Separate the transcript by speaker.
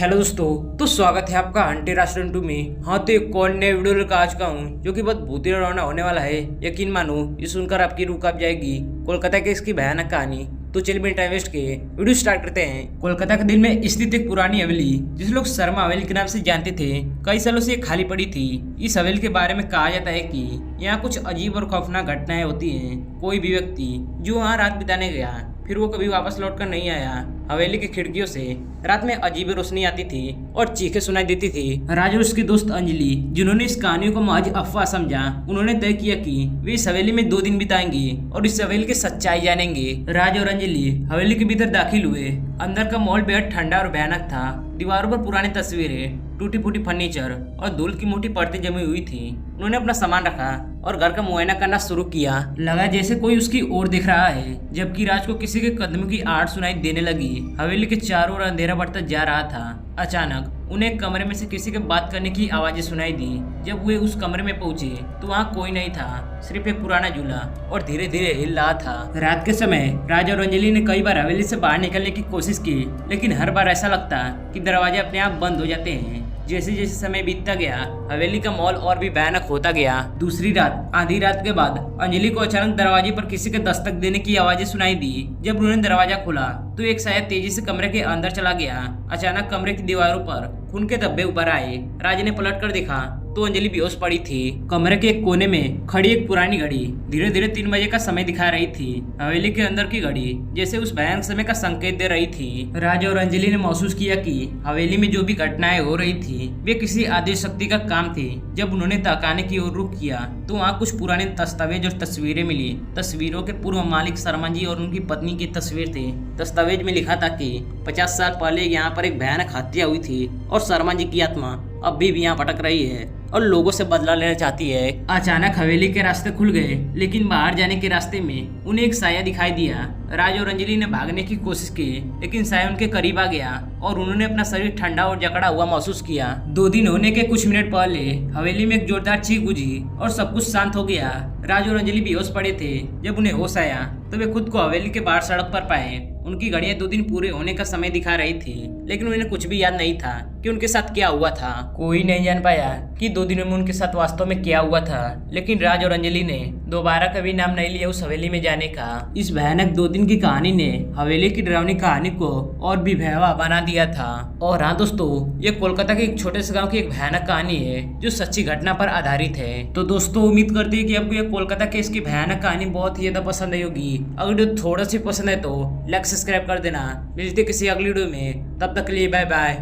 Speaker 1: Hello दोस्तों, तो स्वागत है आपका हंटे रेस्टोरेंट में। हाँ, तो एक और नए वीडियो लेकर आ चुका हूँ जो कि बहुत भूतिया डरावना होने वाला है। यकीन मानो, ये सुनकर आपकी रूह कांप जाएगी। कोलकाता की इसकी भयानक कहानी। तो चलिए बिना टाइम वेस्ट किए वीडियो स्टार्ट करते हैं। कोलकाता के दिल में स्थित एक पुरानी हवेली, जिसे लोग शर्मा हवेली के नाम से जानते थे, कई सालों से ये खाली पड़ी थी। इस हवेली के बारे में कहा जाता है कि यहाँ कुछ अजीब और खौफनाक घटनाएं होती हैं। कोई भी व्यक्ति जो वहाँ रात बिताने गया, फिर वो कभी वापस लौटकर नहीं आया। हवेली की खिड़कियों से रात में अजीब रोशनी आती थी और चीखें सुनाई देती थी। राज और उसकी दोस्त अंजलि, जिन्होंने इस कहानी को महज अफवाह समझा, उन्होंने तय किया कि वे इस हवेली में 2 दिन बिताएंगे और इस हवेली की सच्चाई जानेंगे। राज और अंजलि हवेली के भीतर दाखिल हुए। अंदर का माहौल बेहद ठंडा और भयानक था। दीवारों पर पुरानी तस्वीरें, टूटी फूटी फर्नीचर और धूल की मोटी परतें जमी हुई थी। उन्होंने अपना सामान रखा और घर का मुआयना करना शुरू किया। लगा जैसे कोई उसकी ओर देख रहा है। जबकि राज को किसी के कदमों की आहट सुनाई देने लगी। हवेली के चारों ओर अंधेरा बढ़ता जा रहा था। अचानक उन्हें एक कमरे में से किसी के बात करने की आवाजें सुनाई दी। जब वे उस कमरे में पहुंचे तो वहाँ कोई नहीं था, सिर्फ एक पुराना झूला और धीरे धीरे हिल रहा था। रात के समय राज और अंजलि ने कई बार हवेली से बाहर निकलने की कोशिश की, लेकिन हर बार ऐसा लगता कि दरवाजे अपने आप बंद हो जाते हैं। जैसे जैसे समय बीतता गया, हवेली का माहौल और भी भयानक होता गया। दूसरी रात, आधी रात के बाद अंजलि को अचानक दरवाजे पर किसी के दस्तक देने की आवाजें सुनाई दी। जब उन्होंने दरवाजा खोला तो एक साया तेजी से कमरे के अंदर चला गया। अचानक कमरे की दीवारों पर खून के धब्बे उभर आए। राज ने पलटकर देखा तो अंजलि बेहोश पड़ी थी। कमरे के एक कोने में खड़ी एक पुरानी घड़ी धीरे धीरे 3 बजे का समय दिखा रही थी। हवेली के अंदर की घड़ी जैसे उस भयानक समय का संकेत दे रही थी। राज और अंजलि ने महसूस किया कि हवेली में जो भी घटनाएं हो रही थी वे किसी आदेश शक्ति का काम थी। जब उन्होंने ताकाने की ओर रुख किया तो वहाँ कुछ पुराने दस्तावेज और तस्वीरें मिली। तस्वीरों के पूर्व मालिक शर्मा जी और उनकी पत्नी की तस्वीर थी। दस्तावेज में लिखा था कि 50 साल पहले यहाँ पर एक भयानक हत्या हुई थी और शर्मा जी की आत्मा अब भी यहाँ भटक रही है और लोगों से बदला लेना चाहती है। अचानक हवेली के रास्ते खुल गए, लेकिन बाहर जाने के रास्ते में उन्हें एक साया दिखाई दिया। राज और अंजलि ने भागने की कोशिश की, लेकिन साया उनके करीब आ गया और उन्होंने अपना शरीर ठंडा और जकड़ा हुआ महसूस किया। 2 दिन होने के कुछ मिनट पहले हवेली में एक जोरदार चीख बुझी और सब कुछ शांत हो गया। राज और अंजलि बेहोश पड़े थे। जब उन्हें होश आया तो वे खुद को हवेली के बाहर सड़क पर पाए। उनकी घड़ियां 2 दिन पूरे होने का समय दिखा रही थी, लेकिन उन्हें कुछ भी याद नहीं था कि उनके साथ क्या हुआ था। कोई नहीं जान पाया कि 2 दिनों में उनके साथ वास्तव में क्या हुआ था, लेकिन राज और अंजलि ने दोबारा कभी नाम नहीं लिया उस हवेली में जाने का। इस भयानक 2 दिन की कहानी ने हवेली की डरावनी कहानी को और भी भयावह बना दिया था। और हाँ दोस्तों, ये कोलकाता के एक छोटे से गाँव की एक भयानक कहानी है जो सच्ची घटना पर आधारित है। तो दोस्तों, उम्मीद करते हैं कि आपको ये कोलकाता के इसकी भयानक कहानी बहुत ही ज्यादा पसंद आई होगी। अगर वीडियो थोड़ा सी पसंद है तो लाइक सब्सक्राइब कर देना। मिलते किसी अगली वीडियो में, तब तक के लिए बाय बाय।